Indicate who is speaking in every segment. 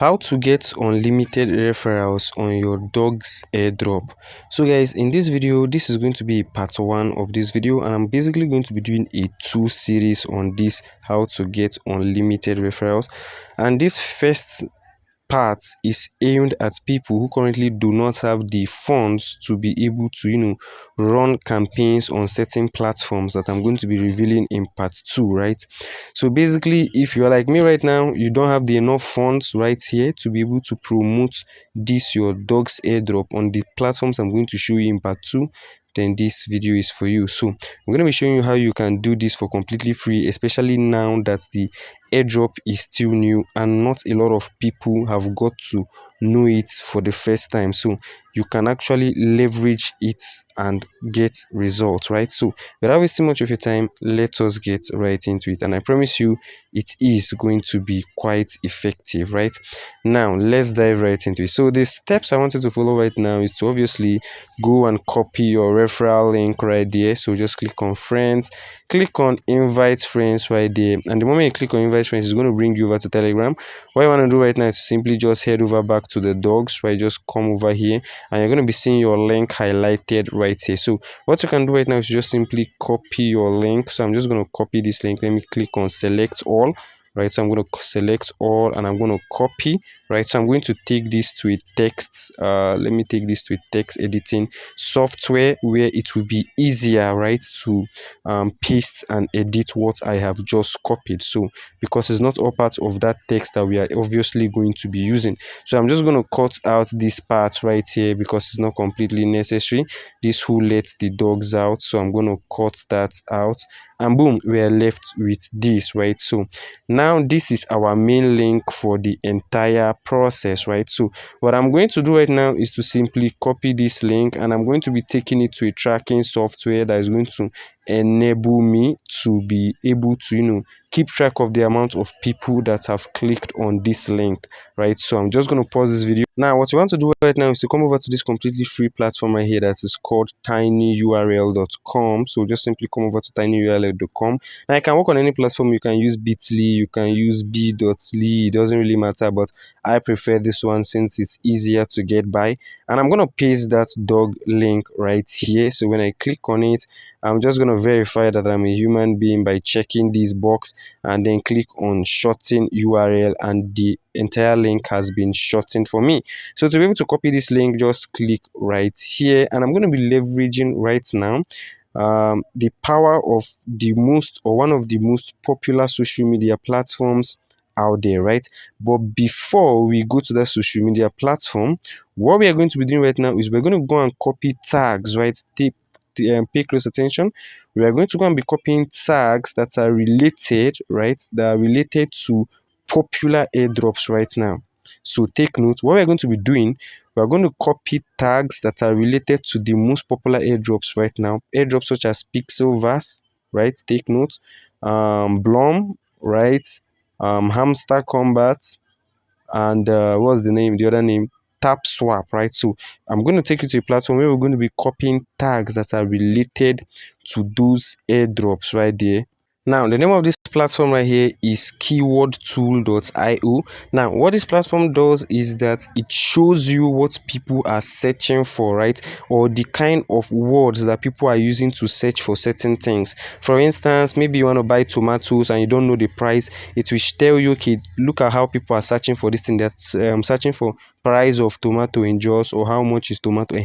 Speaker 1: How to get unlimited referrals on your Dogs Airdrop. So guys, in this video, this is going to be part 1 of this video, and I'm basically going to be doing a 2 series on this, how to get unlimited referrals. And this first part is aimed at people who currently do not have the funds to be able to run campaigns on certain platforms that I'm going to be revealing in part 2, right? So basically, if you're like me right now, you don't have the enough funds right here to be able to promote this your Dogs Airdrop on the platforms I'm going to show you in part 2, then this video is for you. So I'm going to be showing you how you can do this for completely free, especially now that the airdrop is still new and not a lot of people have got to know it for the first time. So you can actually leverage it and get results, right? So without wasting much of your time, let us get right into it, and I promise you it is going to be quite effective. Right now, let's dive right into it. So the steps I wanted to follow right now is to obviously go and copy your referral link right there. So just click on friends, click on invite friends right there, and the moment you click on invite friends, it's going to bring you over to Telegram. What you want to do right now is simply just head over back to the dogs, right? Just come over here and you're going to be seeing your link highlighted right here. So what you can do right now is just simply copy your link. So I'm just going to copy this link. Let me click on select all, right? So I'm going to select all and I'm going to copy, right? So I'm going to take this to a text, let me take this to a text editing software where it will be easier, right, to paste and edit what I have just copied. So because it's not all parts of that text that we are obviously going to be using, so I'm just going to cut out this part right here because it's not completely necessary. This who let the dogs out, so I'm going to cut that out, and boom, we are left with this, right? So now this is our main link for the entire process, right? So what I'm going to do right now is to simply copy this link and I'm going to be taking it to a tracking software that is going to enable me to be able to keep track of the amount of people that have clicked on this link, right? So I'm just going to pause this video. Now what you want to do right now is to come over to this completely free platform right here that is called tinyurl.com. So just simply come over to tinyurl.com. now you can work on any platform. You can use Bitly, you can use b.ly, it doesn't really matter, but I prefer this one since it's easier to get by. And I'm going to paste that dog link right here. So when I click on it, I'm just going to verify that I'm a human being by checking this box and then click on shorten URL, and the entire link has been shortened for me. So to be able to copy this link, just click right here, and I'm going to be leveraging right now the power of the most, or one of the most popular social media platforms out there, right? But before we go to that social media platform, what we are going to be doing right now is we're going to go and copy tags, right? Pay close attention. We are going to go and be copying tags that are related, right? That are related to popular airdrops right now. So take note, what we're going to be doing, we're going to copy tags that are related to the most popular airdrops right now. Airdrops such as Pixelverse, right? Take note. Blom, right? Hamster Combat, and what's the name? The other name? Tap Swap, right? So I'm going to take you to a platform where we're going to be copying tags that are related to those airdrops right there. Now, the name of this platform right here is keywordtool.io. Now, what this platform does is that it shows you what people are searching for, right? Or the kind of words that people are using to search for certain things. For instance, maybe you want to buy tomatoes and you don't know the price. It will tell you, okay, look at how people are searching for this thing. That's searching for price of tomato in Jaws, or how much is tomato.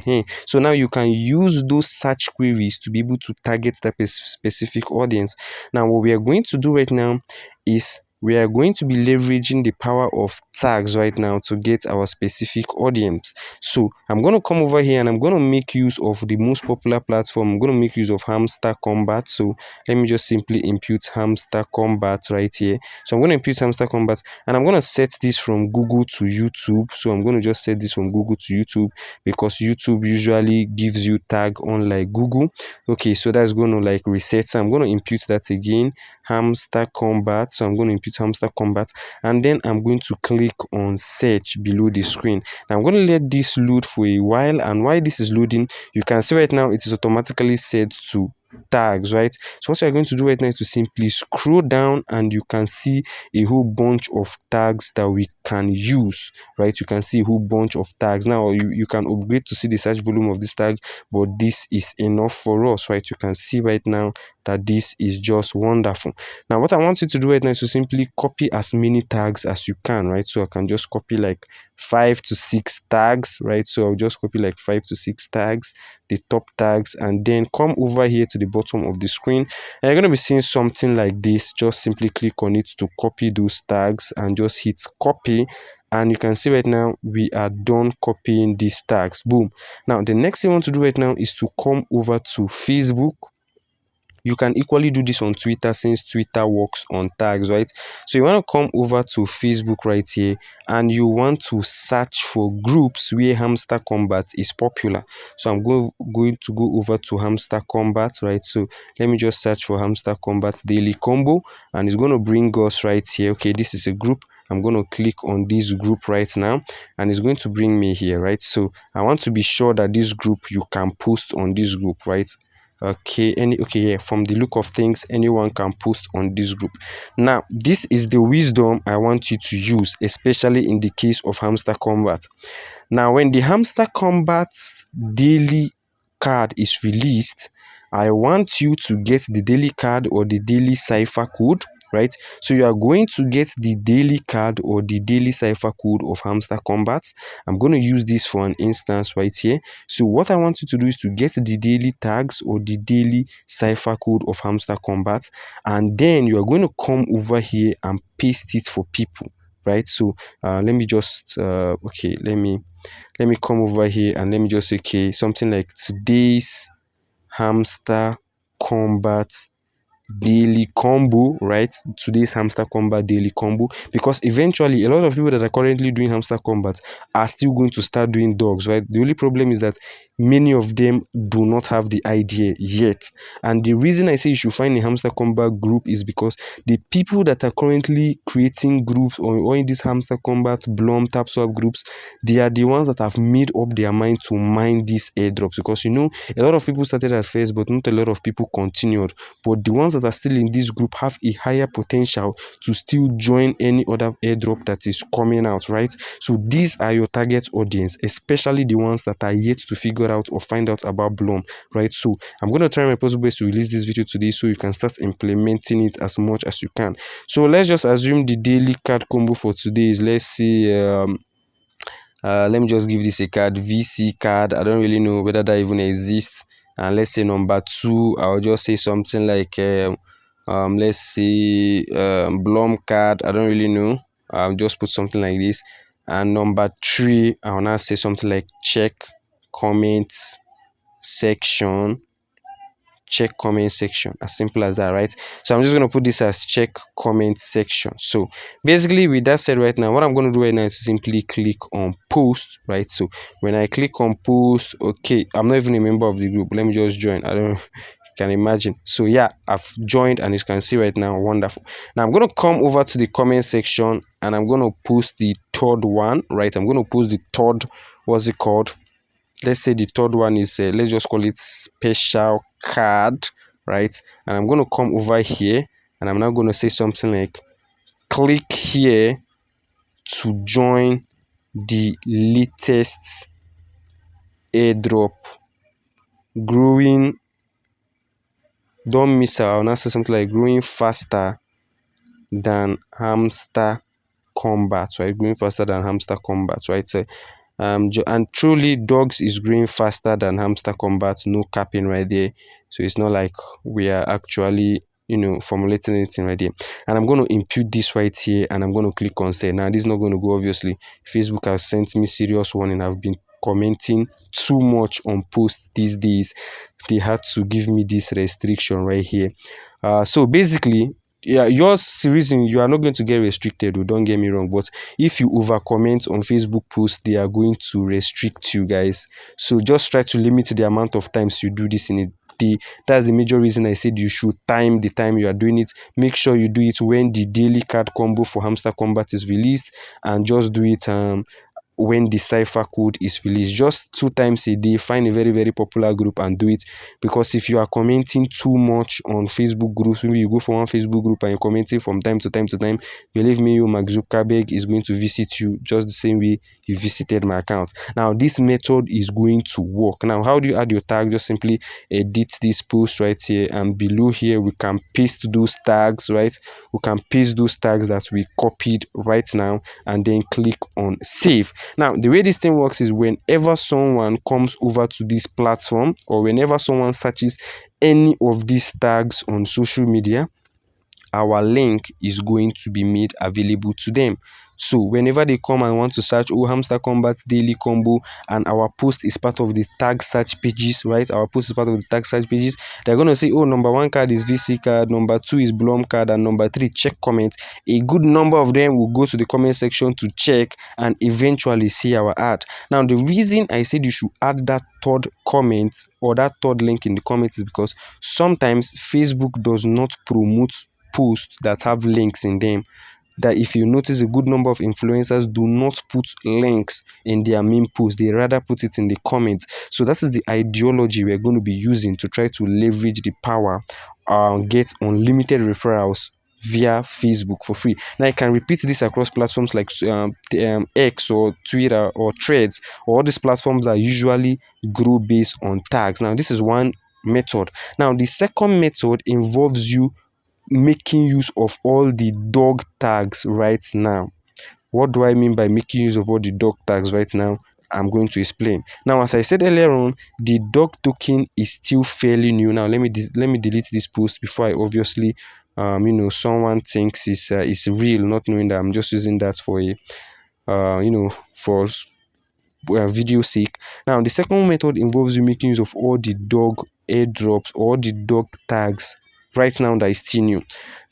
Speaker 1: So now you can use those search queries to be able to target that specific audience. Now what we are going to do right now is we are going to be leveraging the power of tags right now to get our specific audience. So I'm going to come over here and I'm going to make use of the most popular platform. I'm going to make use of Hamster Combat. So let me just simply impute Hamster Combat right here. So I'm going to impute Hamster Combat and I'm going to set this from Google to YouTube. So I'm going to just set this from Google to YouTube because YouTube usually gives you tag unlike Google. Okay, so that's going to like reset. So I'm going to impute that again, Hamster Combat. So I'm going to impute Hamster Combat, and then I'm going to click on search below the screen. Now I'm going to let this load for a while, and while this is loading, you can see right now it is automatically set to tags, right? So what you're going to do right now is to simply scroll down, and you can see a whole bunch of tags that we can use, right? You can see a whole bunch of tags. Now you can upgrade to see the search volume of this tag, but this is enough for us, right? You can see right now that this is just wonderful. Now what I want you to do right now is to simply copy as many tags as you can, right? So I can just copy like 5 to 6 tags, right? So I'll just copy like 5 to 6 tags, the top tags, and then come over here to the bottom of the screen, and you're going to be seeing something like this. Just simply click on it to copy those tags and just hit copy, and you can see right now we are done copying these tags. Boom. Now the next thing you want to do right now is to come over to Facebook. You can equally do this on Twitter, since Twitter works on tags, right? So you want to come over to Facebook right here, and you want to search for groups where hamster combat is popular. So I'm going to go over to hamster combat, right? So let me just search for hamster combat daily combo, and it's going to bring us right here. Okay, this is a group. I'm going to click on this group right now, and it's going to bring me here, right? So I want to be sure that this group, you can post on this group, right? Okay, yeah, from the look of things, anyone can post on this group. Now this is the wisdom I want you to use, especially in the case of hamster combat. Now when the hamster combat daily card is released, I want you to get the daily card or the daily cipher code, right? So you are going to get the daily card or the daily cipher code of hamster combat. I'm going to use this for an instance right here. So what I want you to do is to get the daily tags or the daily cipher code of hamster combat, and then you are going to come over here and paste it for people, right? So let me just okay, let me come over here, and let me just say, okay, something like today's hamster combat daily combo, right? Today's hamster combat daily combo, because eventually a lot of people that are currently doing hamster combat are still going to start doing dogs, right? The only problem is that many of them do not have the idea yet, and the reason I say you should find a hamster combat group is because the people that are currently creating groups or in these hamster combat Blom tap swap groups, they are the ones that have made up their mind to mine these airdrops, because you know a lot of people started at first, but not a lot of people continued. But the ones that are still in this group have a higher potential to still join any other airdrop that is coming out, right? So these are your target audience, especially the ones that are yet to figure out or find out about Blom, right? So I'm going to try my possible best to release this video today so you can start implementing it as much as you can. So let's just assume the daily card combo for today is, let's see, let me just give this a card, VC card. I don't really know whether that even exists. And let's say number 2, I'll just say something like let's say Blom card. I don't really know. I'll just put something like this. And number 3, I'll now say something like check comments section. Check comment section, as simple as that, right? So I'm just going to put this as check comment section. So basically, with that said, right now what I'm going to do right now is simply click on post, right? So when I click on post, okay, I'm not even a member of the group. Let me just join. I don't know, you can imagine. So yeah, I've joined, and as you can see right now, wonderful. Now I'm going to come over to the comment section, and I'm going to post the third one, right? I'm going to post the third, what's it called? Let's say the third one is let's just call it special card, right? And I'm going to come over here, and I'm now going to say something like click here to join the latest airdrop growing, don't miss out. I'll now say something like growing faster than hamster combat, right? Growing faster than hamster combat, right? So and truly dogs is growing faster than hamster combat, no capping right there. So it's not like we are actually, you know, formulating anything right there. And I'm going to impute this right here, and I'm going to click on send. Now this is not going to go, obviously. Facebook has sent me serious warning. I've been commenting too much on posts these days. They had to give me this restriction right here. So basically, yeah, your reason, you are not going to get restricted, don't get me wrong, but if you over comment on Facebook posts, they are going to restrict you guys. So just try to limit the amount of times you do this in a day. That's the major reason I said you should time the time you are doing it. Make sure you do it when the daily card combo for hamster combat is released, and just do it when the cipher code is released. Just 2 times a day, find a very popular group and do it, because if you are commenting too much on Facebook groups, maybe you go for one Facebook group and you're commenting from time to time, believe me, Mark Zuckerberg is going to visit you just the same way you visited my account. Now this method is going to work. Now how do you add your tag? Just simply edit this post right here, and below here we can paste those tags, right? We can paste those tags that we copied right now, and then click on save. Now the way this thing works is whenever someone comes over to this platform, or whenever someone searches any of these tags on social media, our link is going to be made available to them. So whenever they come and want to search, oh, hamster combat daily combo, and our post is part of the tag search pages, right? Our post is part of the tag search pages. They're going to say, oh, number 1 card is VC card, number 2 is Blom card, and number 3 check comments. A good number of them will go to the comment section to check and eventually see our ad. Now the reason I said you should add that third comment or that third link in the comments is because sometimes Facebook does not promote posts that have links in them. That if you notice, a good number of influencers do not put links in their main post, they rather put it in the comments. So that is the ideology we're going to be using to try to leverage the power, get unlimited referrals via Facebook for free. Now I can repeat this across platforms like X or Twitter or Threads, or all these platforms that usually grow based on tags. Now this is one method. Now the second method involves you making use of all the dog tags right now. What do I mean by making use of all the dog tags right now? I'm going to explain. Now, as I said earlier on, the dog token is still fairly new. Now, let me delete this post before I obviously, someone thinks it's real, not knowing that I'm just using that for a, for video sake. Now, the second method involves you making use of all the dog airdrops or the dog tags right now that is still new.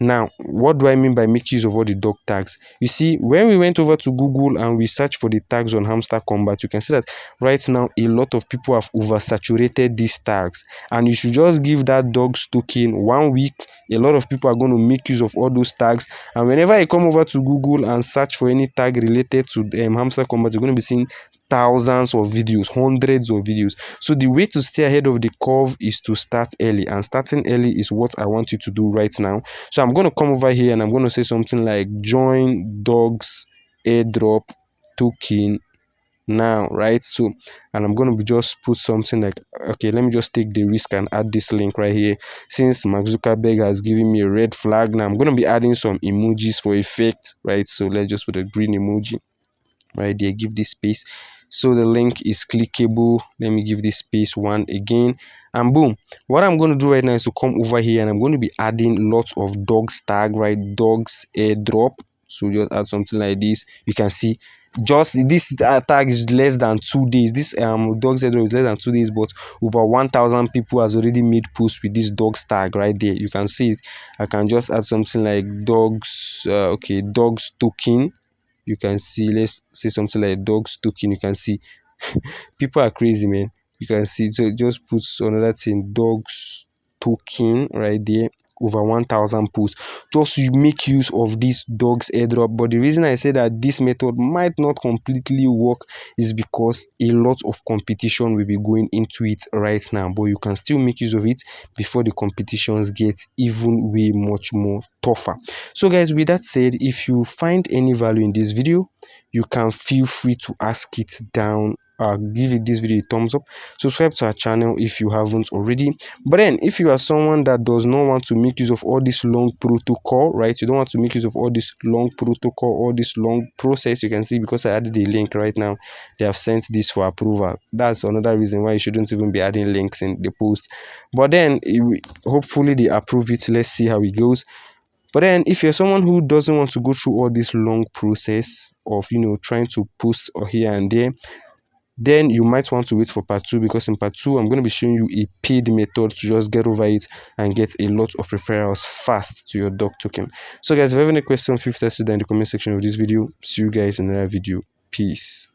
Speaker 1: Now, what do I mean by make use of all the dog tags? You see, when we went over to Google and we searched for the tags on hamster combat, you can see that right now a lot of people have oversaturated these tags, and you should just give that dog's token 1 week. A lot of people are going to make use of all those tags, and whenever you come over to Google and search for any tag related to hamster combat, you're going to be seeing thousands of videos, hundreds of videos. So the way to stay ahead of the curve is to start early, and starting early is what I want you to do right now. So I'm going to come over here and I'm going to say something like join Dogs Airdrop token now, right? So, and I'm going to be just put something like, okay, let me just take the risk and add this link right here. Since Mark Zuckerberg has given me a red flag, now I'm going to be adding some emojis for effect, right? So let's just put a green emoji right there, give this space so the link is clickable. Let me give this space 1 again, and boom. What I'm going to do right now is to come over here and I'm going to be adding lots of dogs tag, right? Dogs airdrop. So just add something like this. You can see just this tag is less than 2 days. This dogs airdrop is less than 2 days, but over 1,000 people has already made posts with this dogs tag right there. You can see it. I can just add something like dogs dogs token. You can see, let's say something like dogs token. You can see people are crazy, man. You can see, so just put another thing, dogs token right there, over 1,000 posts. Just you make use of this dogs airdrop. But the reason I say that this method might not completely work is because a lot of competition will be going into it right now, but you can still make use of it before the competitions get even way much more tougher. So guys, with that said, if you find any value in this video, you can feel free to ask it down. Give this video a thumbs up, subscribe to our channel if you haven't already. But then if you are someone that does not want to make use of all this long protocol, right? You don't want to make use of all this long protocol, all this long process. You can see, because I added a link right now, they have sent this for approval. That's another reason why you shouldn't even be adding links in the post. But then hopefully they approve it. Let's see how it goes. But then if you're someone who doesn't want to go through all this long process of trying to post or here and there, then you might want to wait for part 2, because in part 2 I'm going to be showing you a paid method to just get over it and get a lot of referrals fast to your dog token. So guys, if you have any questions, feel free to ask it down in the comment section of this video. See you guys in another video. Peace.